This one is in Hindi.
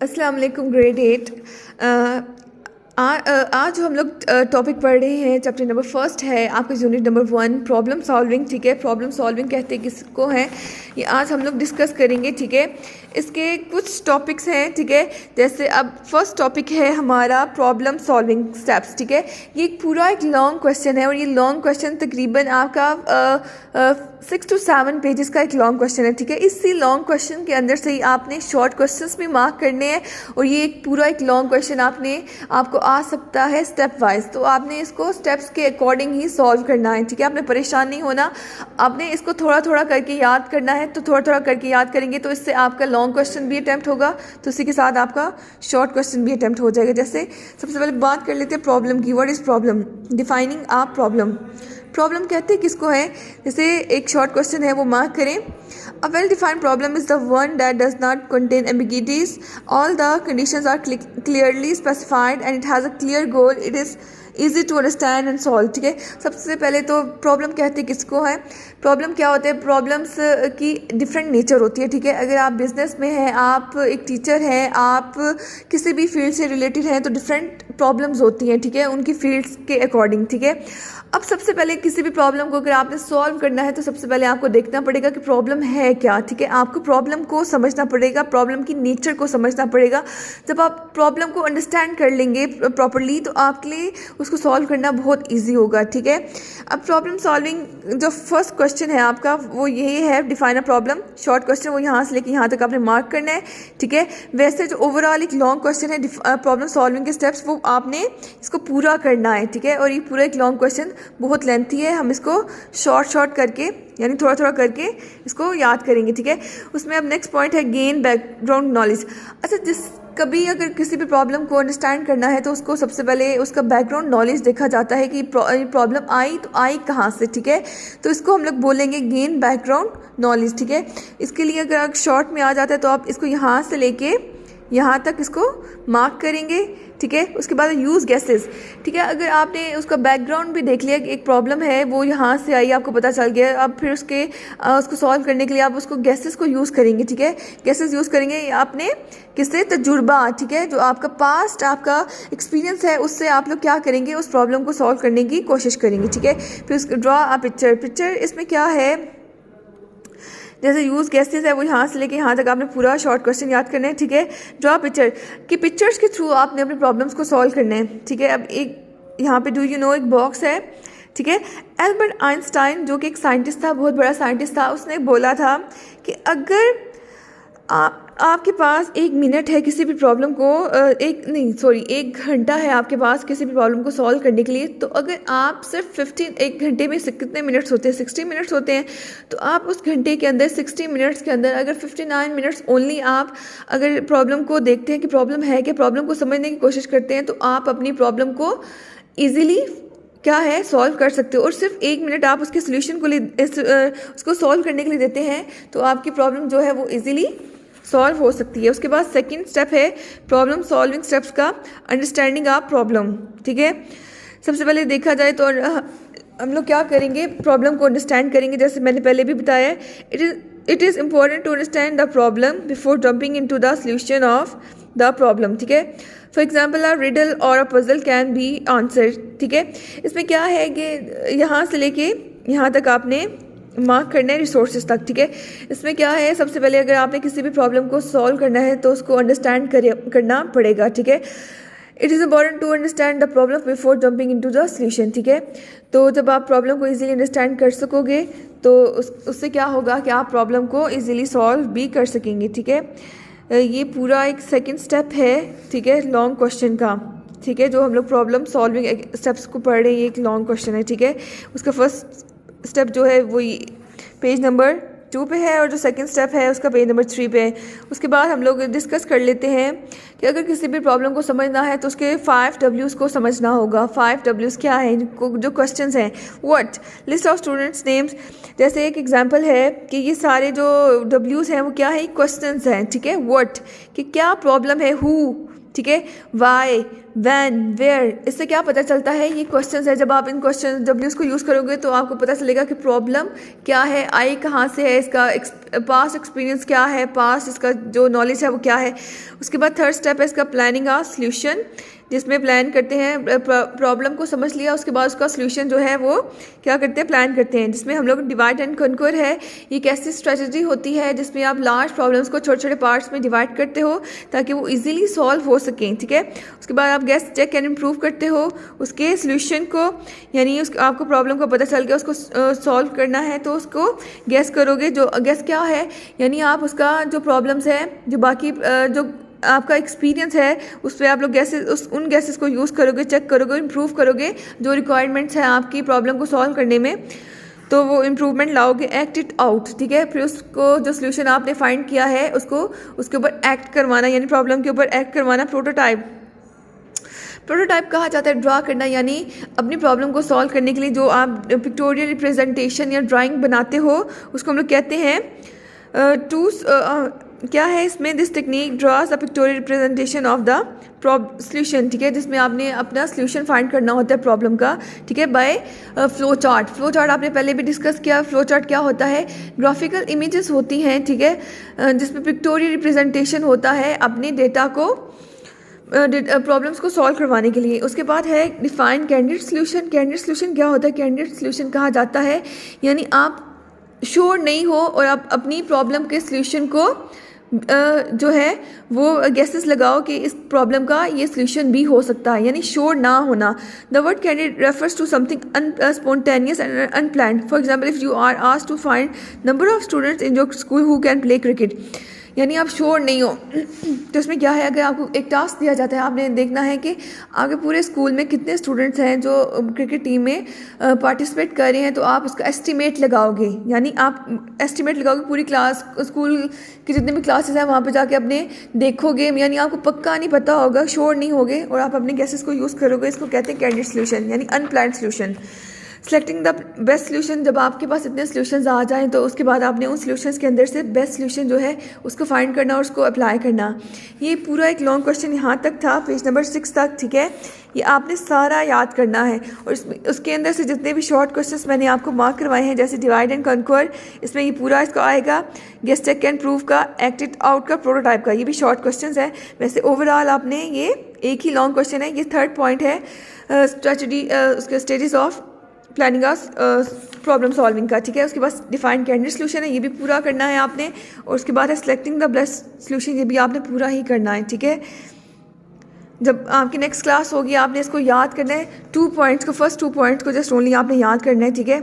अस्सलाम वालेकुम ग्रेड 8। आज हम लोग टॉपिक पढ़ रहे हैं। चैप्टर नंबर फर्स्ट है आपका यूनिट नंबर 1 प्रॉब्लम सॉल्विंग। ठीक है, प्रॉब्लम सॉल्विंग कहते हैं किसको है, ये आज हम लोग डिस्कस करेंगे। ठीक है, इसके कुछ टॉपिक्स हैं। ठीक है, जैसे अब फर्स्ट टॉपिक है हमारा प्रॉब्लम सॉल्विंग स्टेप्स। ठीक है, ये पूरा एक लॉन्ग क्वेश्चन है और ये लॉन्ग क्वेश्चन तकरीबन आपका 6 to 7 पेजेस का एक लॉन्ग क्वेश्चन है। ठीक है, इसी लॉन्ग क्वेश्चन के अंदर से ही आपने शॉर्ट क्वेश्चंस भी मार्क करने हैं और ये एक पूरा एक लॉन्ग क्वेश्चन आपको आ सकता है स्टेप वाइज, तो आपने इसको स्टेप्स के अकॉर्डिंग ही सॉल्व करना है। ठीक है, आपने परेशान नहीं होना, आपने इसको थोड़ा थोड़ा करके याद करना है। तो थोड़ा थोड़ा करके याद करेंगे तो इससे आपका लॉन्ग क्वेश्चन भी अटैम्प्ट होगा, तो उसी के साथ आपका शॉर्ट क्वेश्चन भी अटैम्प्ट हो जाएगा। जैसे सबसे पहले बात कर लेते हैं प्रॉब्लम की। What is problem? Defining a problem. Problem कहते हैं किसको है, जैसे एक शॉर्ट क्वेश्चन है वो मार्क करें। A well-defined problem is the one that does not contain ambiguities. All the conditions are clearly specified and it has a clear goal. It is easy to understand and solve. ठीक है, सबसे पहले तो प्रॉब्लम कहते हैं किसको है। प्रॉब्लम क्या होते हैं, प्रॉब्लम्स की डिफरेंट नेचर होती है। ठीक है, अगर आप बिजनेस में हैं, आप एक टीचर हैं, आप किसी भी फील्ड से रिलेटेड हैं, तो डिफरेंट प्रॉब्लम्स होती हैं। ठीक है, उनकी फील्ड्स के अकॉर्डिंग। ठीक है, अब सबसे पहले किसी भी प्रॉब्लम को अगर आपने सॉल्व करना है तो सबसे पहले आपको देखना पड़ेगा कि प्रॉब्लम है क्या। ठीक है, आपको प्रॉब्लम को समझना पड़ेगा, प्रॉब्लम की नेचर को समझना पड़ेगा। जब आप प्रॉब्लम को अंडरस्टैंड कर लेंगे प्रॉपर्ली तो आपके लिए उसको सॉल्व करना बहुत ईजी होगा। ठीक है, अब प्रॉब्लम सॉल्विंग जो फर्स्ट क्वेश्चन है आपका वो यही है, define a problem. Short question वो यहाँ से लेकर यहाँ तक आपने मार्क करना है। ठीक है, वैसे जो ओवरऑल एक लॉन्ग क्वेश्चन है प्रॉब्लम सॉल्विंग के स्टेप्स, वो आपने इसको पूरा करना है। ठीक है, और ये पूरा एक लॉन्ग क्वेश्चन बहुत लेंथी है, हम इसको शॉर्ट करके यानी थोड़ा थोड़ा करके इसको याद करेंगे। ठीक है, उसमें अब नेक्स्ट पॉइंट है गेन बैकग्राउंड नॉलेज। अच्छा, कभी अगर किसी भी प्रॉब्लम को अंडरस्टैंड करना है तो उसको सबसे पहले उसका बैकग्राउंड नॉलेज देखा जाता है कि प्रॉब्लम आई तो आई कहाँ से। ठीक है, तो इसको हम लोग बोलेंगे गेन बैकग्राउंड नॉलेज। ठीक है, इसके लिए अगर शॉर्ट में आ जाता है तो आप इसको यहाँ से लेके यहाँ तक इसको मार्क करेंगे। ठीक है, उसके बाद यूज़ गैसेस। ठीक है, अगर आपने उसका बैकग्राउंड भी देख लिया कि एक प्रॉब्लम है वो यहाँ से आई, आपको पता चल गया, अब फिर उसको सॉल्व करने के लिए आप उसको गैसेस को यूज़ करेंगे। ठीक है, गैसेस यूज़ करेंगे आपने किससे, तजुर्बा। ठीक है, जो आपका पास्ट आपका एक्सपीरियंस है उससे आप लोग क्या करेंगे, उस प्रॉब्लम को सॉल्व करने की कोशिश करेंगे। ठीक है, फिर उसको ड्रॉ अ पिक्चर। इसमें क्या है, जैसे यूज़ गैसेस है वो यहाँ से लेके यहाँ तक आपने पूरा शॉर्ट क्वेश्चन याद करना है। ठीक है, ड्रॉ पिक्चर कि पिक्चर्स के थ्रू आपने अपने प्रॉब्लम्स को सॉल्व करना है। ठीक है, अब एक यहाँ पे डू यू नो एक बॉक्स है। ठीक है, एल्बर्ट आइंस्टाइन जो कि एक साइंटिस्ट था, बहुत बड़ा साइंटिस्ट था, उसने बोला था कि अगर आपके पास 1 मिनट है किसी भी प्रॉब्लम को 1 घंटा है आपके पास किसी भी प्रॉब्लम को सॉल्व करने के लिए, तो अगर आप सिर्फ 1 घंटे में कितने मिनट्स होते हैं, 60 मिनट्स होते हैं, तो आप उस घंटे के अंदर 60 मिनट्स के अंदर अगर 59 मिनट्स ओनली आप अगर प्रॉब्लम को देखते हैं कि प्रॉब्लम है कि प्रॉब्लम को समझने की कोशिश करते हैं, तो आप अपनी प्रॉब्लम को ईजिली क्या है सॉल्व कर सकते हो। और सिर्फ 1 मिनट आप उसके सोल्यूशन को उसको सॉल्व करने के लिए देते हैं तो आपकी प्रॉब्लम जो है वो ईजिली सॉल्व हो सकती है। उसके बाद सेकंड स्टेप है प्रॉब्लम सॉल्विंग स्टेप्स का, अंडरस्टैंडिंग ऑफ प्रॉब्लम। ठीक है, सबसे पहले देखा जाए तो हम लोग क्या करेंगे, प्रॉब्लम को अंडरस्टैंड करेंगे। जैसे मैंने पहले भी बताया, it is important to understand the problem before jumping into the solution of the problem. ठीक है, फॉर एग्जाम्पल अ रिडल और a puzzle can be answer. ठीक है, इसमें क्या है कि यहाँ से लेके यहाँ तक आपने मार्क करना है रिसोर्सेज तक। ठीक है, इसमें क्या है, सबसे पहले अगर आपने किसी भी प्रॉब्लम को सॉल्व करना है तो उसको अंडरस्टैंड करना पड़ेगा। ठीक है, it is important to understand the problem before jumping into the solution. ठीक है, तो जब आप प्रॉब्लम को इजीली अंडरस्टैंड कर सकोगे तो उससे क्या होगा कि आप प्रॉब्लम को इजीली सॉल्व भी कर सकेंगे। ठीक है, ये पूरा एक सेकेंड स्टेप है। ठीक है, लॉन्ग क्वेश्चन का। ठीक है, जो हम लोग प्रॉब्लम सॉल्विंग स्टेप्स को पढ़ रहे हैं, ये एक लॉन्ग क्वेश्चन है। ठीक है, उसका फर्स्ट स्टेप जो है वो पेज नंबर 2 पे है और जो सेकंड स्टेप है उसका पेज नंबर 3 पे है। उसके बाद हम लोग डिस्कस कर लेते हैं कि अगर किसी भी प्रॉब्लम को समझना है तो उसके 5 W's को समझना होगा। 5 W's क्या है, जो क्वेश्चंस हैं, what, list of students names. जैसे एक एग्जांपल है कि ये सारे जो W's हैं वो क्या है, क्वेश्चंस हैं। ठीक है, व्हाट कि क्या प्रॉब्लम है, हु, ठीक है, वाई, व्हेन, वेयर, इससे क्या पता चलता है, ये क्वेश्चंस है। जब आप इन क्वेश्चन जब भी उसको यूज़ करोगे तो आपको पता चलेगा कि प्रॉब्लम क्या है, आई कहाँ से है, इसका पास्ट एक्सपीरियंस क्या है, पास्ट इसका जो नॉलेज है वो क्या है। उसके बाद थर्ड स्टेप है इसका प्लानिंग आ सॉल्यूशन, जिसमें प्लान करते हैं, प्रॉब्लम को समझ लिया उसके बाद उसका सॉल्यूशन जो है वो क्या करते हैं, प्लान करते हैं, जिसमें हम लोग डिवाइड एंड कॉन्कर है। ये एक ऐसी स्ट्रेटजी होती है जिसमें आप लार्ज प्रॉब्लम्स को छोटे छोटे पार्ट्स में डिवाइड करते हो ताकि वो इजीली सॉल्व हो सकें, ठीक है। उसके बाद आप गेस, चेक एंड इम्प्रूव करते हो उसके सॉल्यूशन को, यानी आपको प्रॉब्लम को पता चल गया, उसको सॉल्व करना है तो उसको गेस करोगे। जो गेस क्या है, यानी आप उसका जो प्रॉब्लम्स है, जो बाकी जो आपका एक्सपीरियंस है उस पर आप लोग उन गैसेस को यूज़ करोगे, चेक करोगे, इम्प्रूव करोगे जो रिक्वायरमेंट्स हैं आपकी प्रॉब्लम को सॉल्व करने में, तो वो इम्प्रूवमेंट लाओगे, एक्ट इट आउट, ठीक है। फिर उसको जो सोल्यूशन आपने फाइंड किया है उसको उसके ऊपर एक्ट करवाना, यानी प्रॉब्लम के ऊपर एक्ट करवाना। प्रोटोटाइप कहा जाता है ड्रा करना, यानी अपनी प्रॉब्लम को सॉल्व करने के लिए जो आप पिक्टोरियल रिप्रेजेंटेशन या ड्राइंग बनाते हो उसको हम लोग कहते हैं क्या है इसमें, this technique draws a pictorial representation of the solution, ठीक है, जिसमें आपने अपना सॉल्यूशन फाइंड करना होता है प्रॉब्लम का, ठीक है, by flow chart. Flow chart आपने पहले भी डिस्कस किया। फ्लो चार्ट क्या होता है, ग्राफिकल इमेजेस होती हैं, ठीक है, जिसमें पिक्टोरियल रिप्रेजेंटेशन होता है अपने डेटा को प्रॉब्लम्स को सॉल्व करवाने के लिए। उसके बाद है define candidate solution. Candidate solution क्या होता है, कैंडिडेट सॉल्यूशन कहा जाता है यानी आप श्योर नहीं हो और आप अपनी प्रॉब्लम के सॉल्यूशन को जो है वो गेसेस लगाओ कि इस प्रॉब्लम का ये सॉल्यूशन भी हो सकता है, यानी श्योर ना होना। The word candidate refers to something spontaneous and unplanned. For example, if you are asked to find number of students in your school who can play cricket, यानी आप श्योर नहीं हो तो इसमें क्या है, अगर आपको एक टास्क दिया जाता है, आपने देखना है कि आपके पूरे स्कूल में कितने स्टूडेंट्स हैं जो क्रिकेट टीम में पार्टिसिपेट कर रहे हैं, तो आप उसका एस्टिमेट लगाओगे, यानी आप एस्टिमेट लगाओगे पूरी क्लास, स्कूल की जितने भी क्लासेस हैं वहाँ पे जाके अपने देखोगे, यानी आपको पक्का नहीं पता होगा, श्योर नहीं होगे और आप अपने गैसेस को यूज़ करोगे। इसको कहते हैं कैंडिडेट सॉल्यूशन, यानी unplanned solution. Selecting the best solution, जब आपके पास इतने सॉल्यूशंस आ जाएं तो उसके बाद आपने उन सॉल्यूशंस के अंदर से बेस्ट सॉल्यूशन जो है उसको फाइंड करना और उसको अप्लाई करना। ये पूरा एक लॉन्ग क्वेश्चन यहाँ तक था, पेज नंबर 6 तक, ठीक है। ये आपने सारा याद करना है और उसके अंदर से जितने भी शॉर्ट क्वेश्चंस मैंने आपको मार्क करवाए हैं, जैसे डिवाइड एंड कॉन्कर, इसमें ये पूरा इसका आएगा, गेस, चेक एंड प्रूव का, एक्ट इट आउट का, प्रोटोटाइप का, ये भी शॉर्ट क्वेश्चंस है। वैसे ओवरऑल आपने ये एक ही लॉन्ग क्वेश्चन है। ये थर्ड पॉइंट है स्ट्रेटजी, उसके stages of planning problem solving का, ठीक है। उसके बाद डिफाइन कैंडिडेट सॉल्यूशन है, ये भी पूरा करना है आपने, और उसके बाद है सिलेक्टिंग द बेस्ट सॉल्यूशन, ये भी आपने पूरा ही करना है, ठीक है। जब आपकी नेक्स्ट क्लास होगी आपने इसको याद करना है, 2 पॉइंट्स को, फर्स्ट 2 पॉइंट्स को जस्ट ओनली आपने याद करना है, ठीक है।